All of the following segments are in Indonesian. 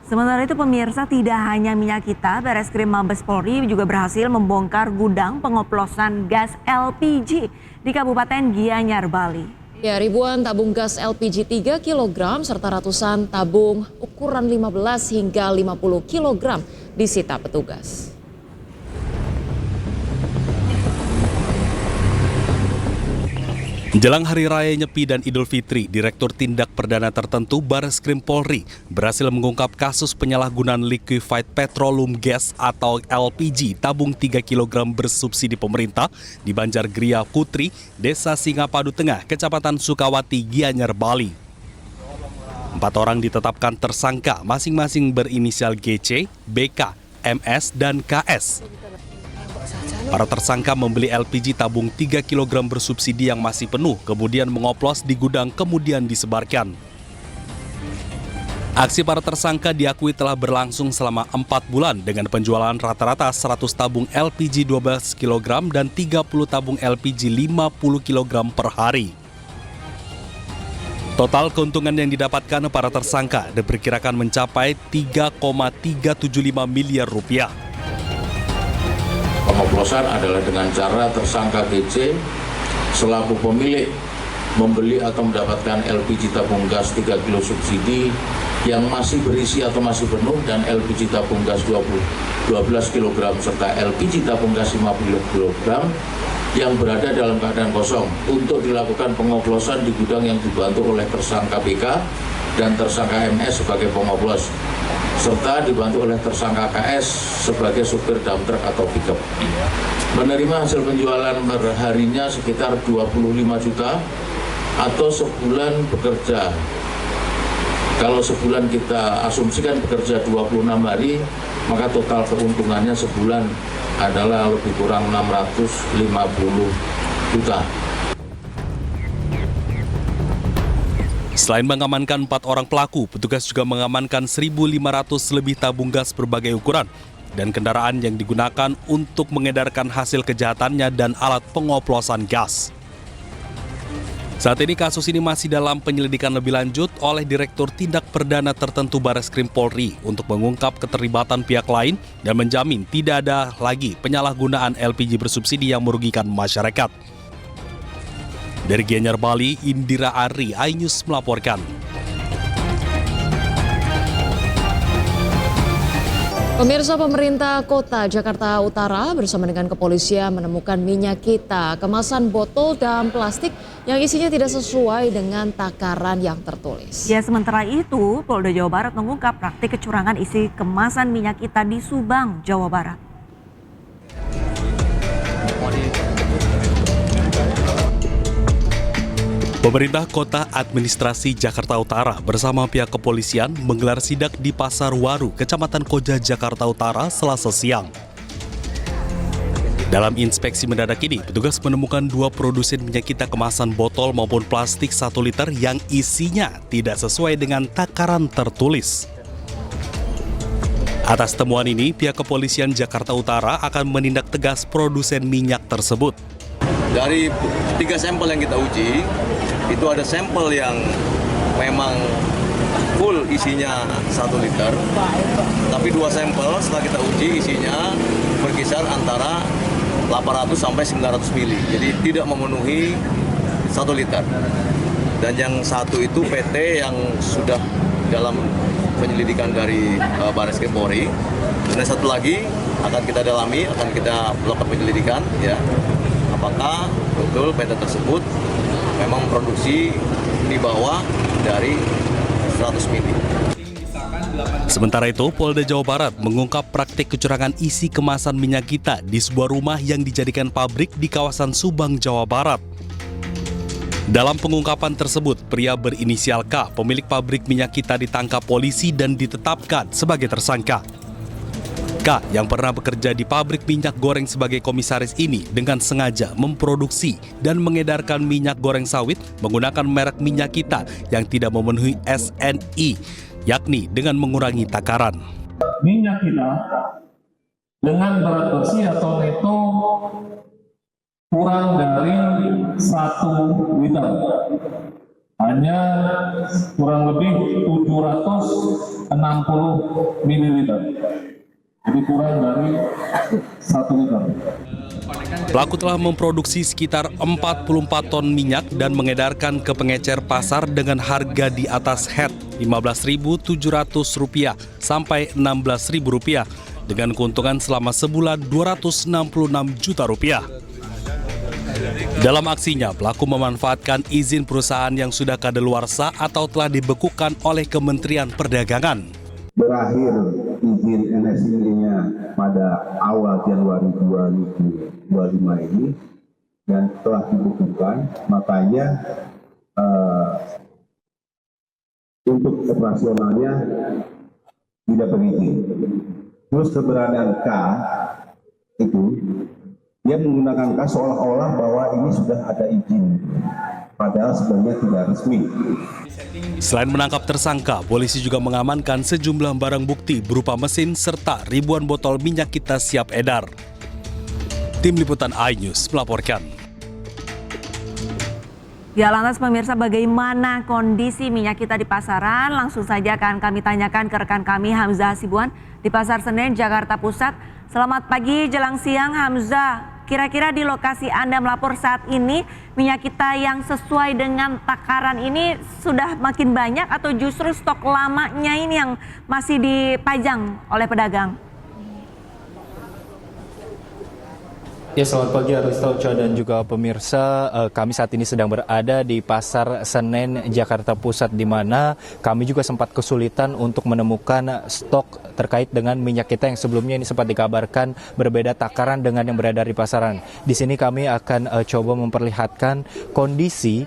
Sementara itu pemirsa, tidak hanya minyak kita, Bareskrim Mabes Polri juga berhasil membongkar gudang pengoplosan gas LPG di Kabupaten Gianyar, Bali. Ya, ribuan tabung gas LPG 3 kg serta ratusan tabung ukuran 15 hingga 50 kg disita petugas. Jelang Hari Raya Nyepi dan Idul Fitri, Direktur Tindak Perdana Tertentu Bareskrim Polri berhasil mengungkap kasus penyalahgunaan liquefied petroleum gas atau LPG tabung 3 kg bersubsidi pemerintah di Banjargria Putri, Desa Singapadu Tengah, Kecamatan Sukawati, Gianyar, Bali. 4 orang ditetapkan tersangka, masing-masing berinisial GC, BK, MS, dan KS. Para tersangka membeli LPG tabung 3 kg bersubsidi yang masih penuh, kemudian mengoplos di gudang, kemudian disebarkan. Aksi para tersangka diakui telah berlangsung selama 4 bulan dengan penjualan rata-rata 100 tabung LPG 12 kg dan 30 tabung LPG 50 kg per hari. Total keuntungan yang didapatkan para tersangka diperkirakan mencapai 3,375 miliar rupiah. Pengoplosan adalah dengan cara tersangka GC selaku pemilik membeli atau mendapatkan LPG tabung gas 3 kg subsidi yang masih berisi atau masih penuh dan LPG tabung gas 12 kg serta LPG tabung gas 50 kg yang berada dalam keadaan kosong untuk dilakukan pengoplosan di gudang yang dibantu oleh tersangka BK dan tersangka MS sebagai pengoplos, serta dibantu oleh tersangka KS sebagai supir dump truck atau pickup. Menerima hasil penjualan perharinya sekitar 25 juta atau sebulan bekerja. Kalau sebulan kita asumsikan bekerja 26 hari, maka total keuntungannya sebulan adalah lebih kurang 650 juta. Selain mengamankan 4 orang pelaku, petugas juga mengamankan 1.500 lebih tabung gas berbagai ukuran dan kendaraan yang digunakan untuk mengedarkan hasil kejahatannya dan alat pengoplosan gas. Saat ini kasus ini masih dalam penyelidikan lebih lanjut oleh Direktur Tindak Perdana Tertentu Bareskrim Polri untuk mengungkap keterlibatan pihak lain dan menjamin tidak ada lagi penyalahgunaan LPG bersubsidi yang merugikan masyarakat. Dari Gianyar, Bali, Indira Ari, iNews melaporkan. Pemirsa, pemerintah Kota Jakarta Utara bersama dengan kepolisian menemukan minyak kita kemasan botol dan plastik yang isinya tidak sesuai dengan takaran yang tertulis. Ya, sementara itu, Polda Jawa Barat mengungkap praktik kecurangan isi kemasan minyak kita di Subang, Jawa Barat. Pemerintah Kota Administrasi Jakarta Utara bersama pihak kepolisian menggelar sidak di Pasar Waru, Kecamatan Koja, Jakarta Utara, Selasa siang. Dalam inspeksi mendadak ini, petugas menemukan 2 produsen minyak kita kemasan botol maupun plastik 1 liter yang isinya tidak sesuai dengan takaran tertulis. Atas temuan ini, pihak kepolisian Jakarta Utara akan menindak tegas produsen minyak tersebut. Dari 3 sampel yang kita uji, itu ada sampel yang memang full isinya 1 liter, tapi 2 sampel setelah kita uji isinya berkisar antara 800 sampai 900 mili, jadi tidak memenuhi 1 liter. Dan yang satu itu PT yang sudah dalam penyelidikan dari Bareskrim Polri, dan yang satu lagi akan kita dalami, akan kita lakukan penyelidikan, ya, apakah betul PT tersebut memang produksi di bawah dari 100 mili. Sementara itu, Polda Jawa Barat mengungkap praktik kecurangan isi kemasan minyak kita di sebuah rumah yang dijadikan pabrik di kawasan Subang, Jawa Barat. Dalam pengungkapan tersebut, pria berinisial K, pemilik pabrik minyak kita, ditangkap polisi dan ditetapkan sebagai tersangka. K yang pernah bekerja di pabrik minyak goreng sebagai komisaris ini dengan sengaja memproduksi dan mengedarkan minyak goreng sawit menggunakan merek minyak kita yang tidak memenuhi SNI, yakni dengan mengurangi takaran. Minyak kita dengan berat bersih atau neto kurang dari 1 liter. hanya kurang lebih 760 ml. Jadi kurang dari 1 liter. Pelaku telah memproduksi sekitar 44 ton minyak dan mengedarkan ke pengecer pasar dengan harga di atas head Rp15.700 sampai Rp16.000 dengan keuntungan selama sebulan Rp266 juta. Dalam aksinya, pelaku memanfaatkan izin perusahaan yang sudah kadaluarsa atau telah dibekukan oleh Kementerian Perdagangan. Berakhir izin NSI-nya pada awal Januari 2025 ini dan telah dibekukan, makanya untuk operasionalnya tidak berizin. Terus keberadaan K itu dia menggunakan K seolah-olah bahwa ini sudah ada izin, padahal sebenarnya tidak resmi. Selain menangkap tersangka, polisi juga mengamankan sejumlah barang bukti berupa mesin serta ribuan botol minyak kita siap edar. Tim Liputan iNews melaporkan. Ya, lantas pemirsa, bagaimana kondisi minyak kita di pasaran? Langsung saja akan kami tanyakan ke rekan kami Hamzah Hasibuan di Pasar Senen, Jakarta Pusat. Selamat pagi jelang siang Hamzah. Kira-kira di lokasi Anda melapor saat ini, minyak kita yang sesuai dengan takaran ini sudah makin banyak atau justru stok lamanya ini yang masih dipajang oleh pedagang? Ya, selamat pagi Arista Uca dan juga pemirsa. Kami saat ini sedang berada di Pasar Senen, Jakarta Pusat, di mana kami juga sempat kesulitan untuk menemukan stok terkait dengan minyak kita yang sebelumnya ini sempat dikabarkan berbeda takaran dengan yang beredar di pasaran. Di sini kami akan coba memperlihatkan kondisi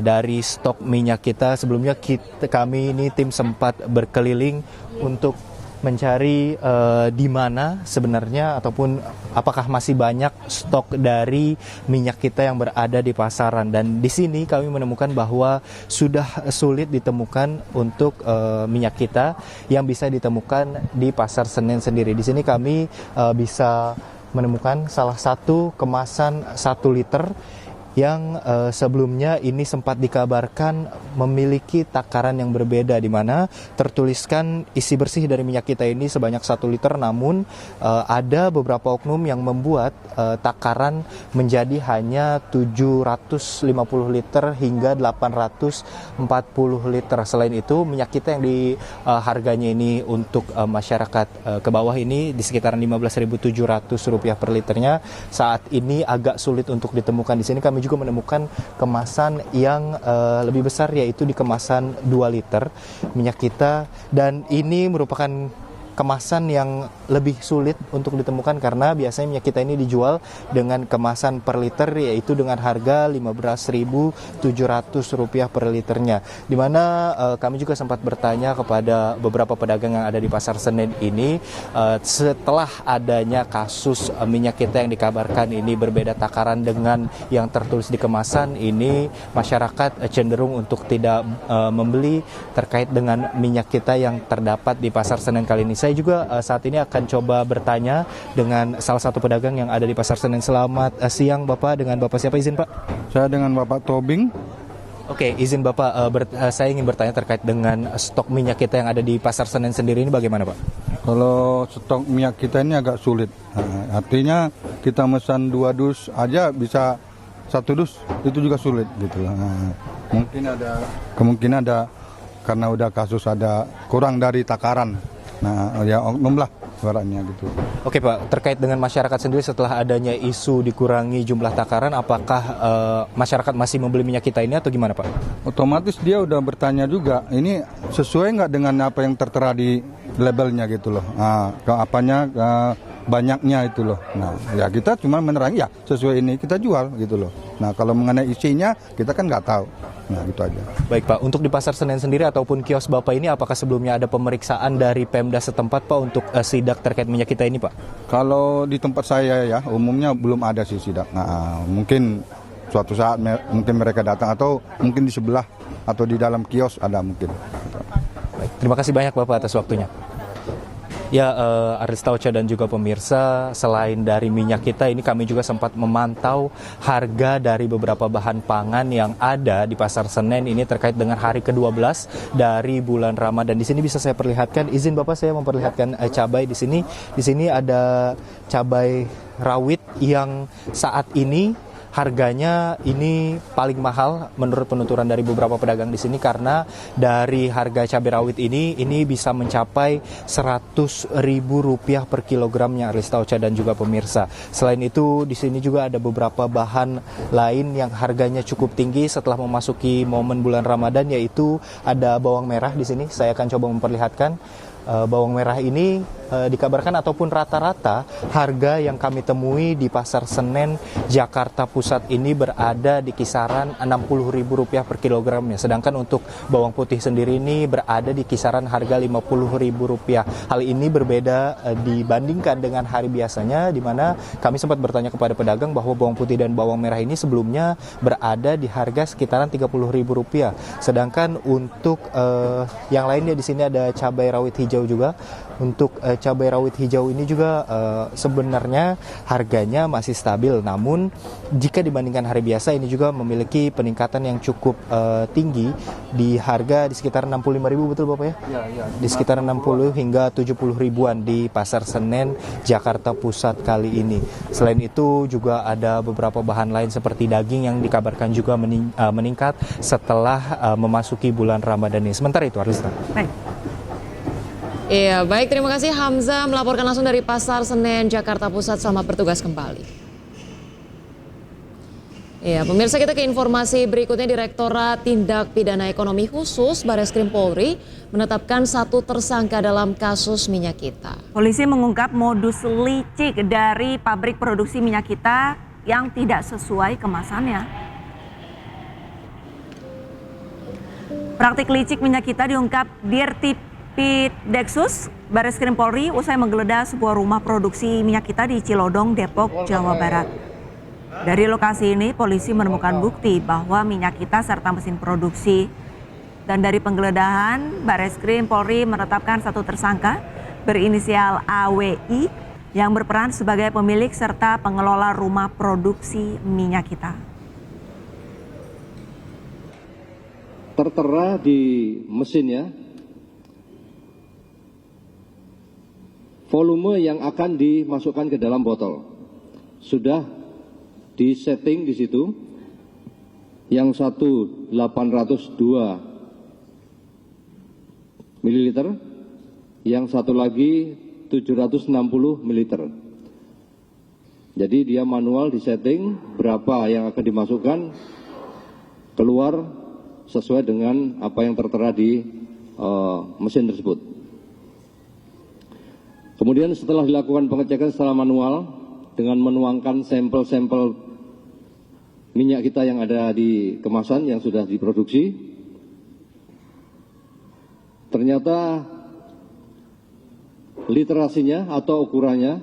dari stok minyak kita. Sebelumnya kami ini tim sempat berkeliling untuk mencari di mana sebenarnya ataupun apakah masih banyak stok dari minyak kita yang berada di pasaran, dan di sini kami menemukan bahwa sudah sulit ditemukan untuk minyak kita yang bisa ditemukan di Pasar Senen sendiri. Di sini kami bisa menemukan salah satu kemasan 1 liter yang sebelumnya ini sempat dikabarkan memiliki takaran yang berbeda, di mana tertuliskan isi bersih dari minyak kita ini sebanyak 1 liter, namun ada beberapa oknum yang membuat takaran menjadi hanya 750 liter hingga 840 liter. Selain itu, minyak kita yang harganya ini untuk masyarakat ke bawah ini di sekitaran Rp15.700 per liternya saat ini agak sulit untuk ditemukan. Di sini kami juga menemukan kemasan yang lebih besar, yaitu di kemasan 2 liter minyak kita, dan ini merupakan kemasan yang lebih sulit untuk ditemukan karena biasanya minyak kita ini dijual dengan kemasan per liter, yaitu dengan harga Rp15.700 per liternya. Di mana kami juga sempat bertanya kepada beberapa pedagang yang ada di Pasar Senen ini, setelah adanya kasus minyak kita yang dikabarkan ini berbeda takaran dengan yang tertulis di kemasan ini, masyarakat cenderung untuk tidak membeli terkait dengan minyak kita yang terdapat di Pasar Senen kali ini. Saya juga saat ini akan coba bertanya dengan salah satu pedagang yang ada di Pasar Senen. Selamat siang Bapak, dengan Bapak siapa izin Pak? Saya dengan Bapak Tobing. Oke, izin Bapak, saya ingin bertanya terkait dengan stok minyak kita yang ada di Pasar Senen sendiri ini bagaimana Pak? Kalau stok minyak kita ini agak sulit. Artinya kita mesan 2 dus aja bisa 1 dus, itu juga sulit gitu. Kemungkinan ada karena udah kasus ada kurang dari takaran. Nah, ya oknum lah suaranya gitu. Oke Pak, terkait dengan masyarakat sendiri setelah adanya isu dikurangi jumlah takaran, apakah masyarakat masih membeli minyak kita ini atau gimana Pak? Otomatis dia udah bertanya juga, ini sesuai nggak dengan apa yang tertera di labelnya gitu loh. Nah, banyaknya itu loh. Nah, ya kita cuma menerangi ya sesuai ini kita jual gitu loh. Nah, kalau mengenai isinya kita kan nggak tahu. Nah, gitu aja. Baik Pak, untuk di Pasar Senen sendiri ataupun kios Bapak ini, apakah sebelumnya ada pemeriksaan dari Pemda setempat Pak untuk sidak terkait minyak kita ini Pak? Kalau di tempat saya ya, umumnya belum ada sih sidak. Nah, mungkin suatu saat mungkin mereka datang atau mungkin di sebelah atau di dalam kios ada mungkin. Baik, terima kasih banyak Bapak atas waktunya. Ya, Arista Ocha dan juga pemirsa, selain dari minyak kita, ini kami juga sempat memantau harga dari beberapa bahan pangan yang ada di Pasar Senen ini terkait dengan hari ke-12 dari bulan Ramadan. Di sini bisa saya perlihatkan, izin Bapak saya memperlihatkan cabai di sini. Di sini ada cabai rawit yang saat ini harganya ini paling mahal menurut penuturan dari beberapa pedagang di sini, karena dari harga cabai rawit ini bisa mencapai Rp100.000 per kilogramnya, Arista Ocha dan juga pemirsa. Selain itu di sini juga ada beberapa bahan lain yang harganya cukup tinggi setelah memasuki momen bulan Ramadan, yaitu ada bawang merah di sini. Saya akan coba memperlihatkan. Bawang merah ini dikabarkan ataupun rata-rata harga yang kami temui di Pasar Senen Jakarta Pusat ini berada di kisaran Rp60.000 per kilogramnya. Sedangkan untuk bawang putih sendiri ini berada di kisaran harga Rp50.000. Hal ini berbeda dibandingkan dengan hari biasanya, di mana kami sempat bertanya kepada pedagang bahwa bawang putih dan bawang merah ini sebelumnya berada di harga sekitaran Rp30.000. Sedangkan untuk yang lainnya di sini ada cabai rawit hijau juga. Untuk cabai rawit hijau ini juga sebenarnya harganya masih stabil, namun jika dibandingkan hari biasa ini juga memiliki peningkatan yang cukup tinggi di harga di sekitar 65.000, betul Bapak ya? Ya. Di sekitar 60 hingga 70 ribuan di Pasar Senen Jakarta Pusat kali ini. Selain itu juga ada beberapa bahan lain seperti daging yang dikabarkan juga meningkat setelah memasuki bulan Ramadan ini. Sementara itu, Arista. Baik. Iya, baik, terima kasih Hamzah melaporkan langsung dari Pasar Senen Jakarta Pusat. Selamat bertugas kembali. Iya, pemirsa, kita ke informasi berikutnya. Direktorat Tindak Pidana Ekonomi Khusus Bareskrim Polri menetapkan 1 tersangka dalam kasus minyak kita. Polisi mengungkap modus licik dari pabrik produksi minyak kita yang tidak sesuai kemasannya. Praktik licik minyak kita diungkap Dirtip Dexus Bareskrim Polri usai menggeledah sebuah rumah produksi minyak kita di Cilodong, Depok, Jawa Barat. Dari lokasi ini polisi menemukan bukti bahwa minyak kita serta mesin produksi. Dan dari penggeledahan, Bareskrim Polri menetapkan 1 tersangka berinisial AWI yang berperan sebagai pemilik serta pengelola rumah produksi minyak kita. Tertera di mesinnya volume yang akan dimasukkan ke dalam botol. Sudah disetting di situ. Yang satu 802 ml, yang satu lagi 760 ml. Jadi dia manual disetting berapa yang akan dimasukkan, keluar sesuai dengan apa yang tertera di mesin tersebut. Kemudian setelah dilakukan pengecekan secara manual dengan menuangkan sampel-sampel minyak kita yang ada di kemasan yang sudah diproduksi, ternyata literasinya atau ukurannya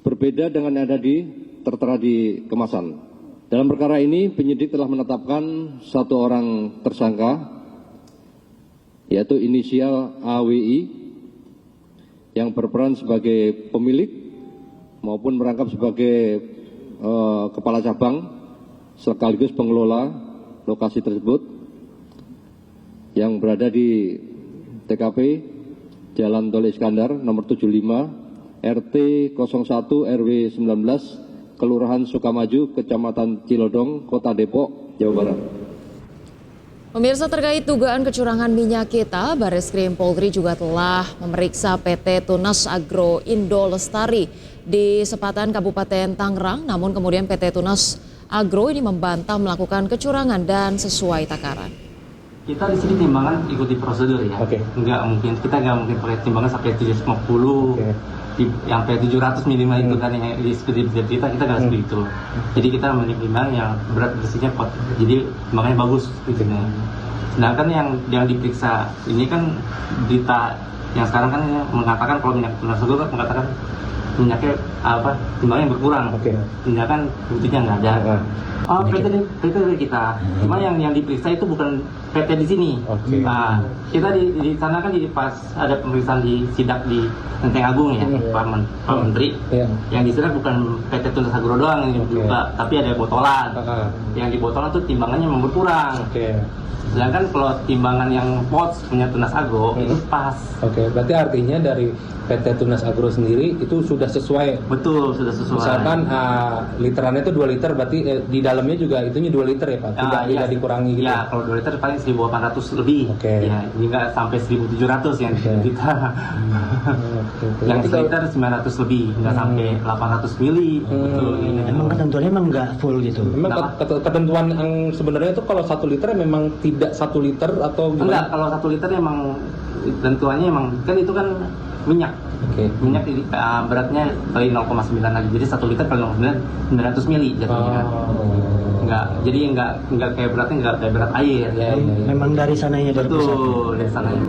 berbeda dengan yang ada tertera di kemasan. Dalam perkara ini penyidik telah menetapkan 1 orang tersangka, yaitu inisial AWI, yang berperan sebagai pemilik maupun merangkap sebagai kepala cabang sekaligus pengelola lokasi tersebut yang berada di TKP Jalan Tol Iskandar nomor 75 RT 01 RW 19 Kelurahan Sukamaju, Kecamatan Cilodong, Kota Depok, Jawa Barat. Pemirsa, terkait dugaan kecurangan minyak kita, Bareskrim Polri juga telah memeriksa PT Tunas Agro Indo Lestari di Sepatan Kabupaten Tangerang. Namun kemudian PT Tunas Agro ini membantah melakukan kecurangan dan sesuai takaran. Kita di sini timbangan ikuti prosedur ya. Kita nggak mungkin pakai timbangan sampai 750. Sampai 700 minimal itu kan yang seperti kita nggak seperti itu. Jadi kita menimbang yang berat bersihnya pot. Jadi makanya bagus gitu. Sedangkan yang diperiksa ini kan berita yang sekarang kan mengatakan kalau minyak Tunas Agro mengatakan minyaknya timbangnya berkurang. Tindakan buktinya nggak ada. Oh, PT kita. Cuma yang diperiksa itu bukan PT di sini. Nah, kita di sana kan pas ada pemeriksaan di sidak di Lenteng Agung ya, Pak Menteri. Yang di sidak bukan PT Tunas Agro doang yang dibuka, tapi ada botolan. Yang di botolan tuh timbangannya memang berkurang. Sedangkan kalau timbangan yang POTS punya Tunas Agro itu pas. Berarti artinya dari PT Tunas Agro sendiri itu sudah sesuai. Betul, sudah sesuai. Misalkan literannya itu 2 liter, berarti di dalamnya juga itunya 2 liter ya Pak? Tidak dikurangi gitu? Ya, kalau 2 liter paling 1.800 lebih. Ya, nggak sampai 1.700 yang kita. Yang 1 liter 900 lebih, nggak sampai 800 mili. Betul. Emang ketentuannya emang nggak full gitu? Memang ketentuan yang sebenarnya itu kalau 1 liter memang tidak 1 liter atau gimana? Enggak, kalau 1 liter emang tentuannya emang kan itu kan minyak. Minyak beratnya kali 0,9 lagi. Jadi 1 liter kali 0,9 900 mili jatuhnya. Jadi enggak kayak beratnya enggak kayak berat air. Memang dari sananya dari pusat. Betul, dari sananya.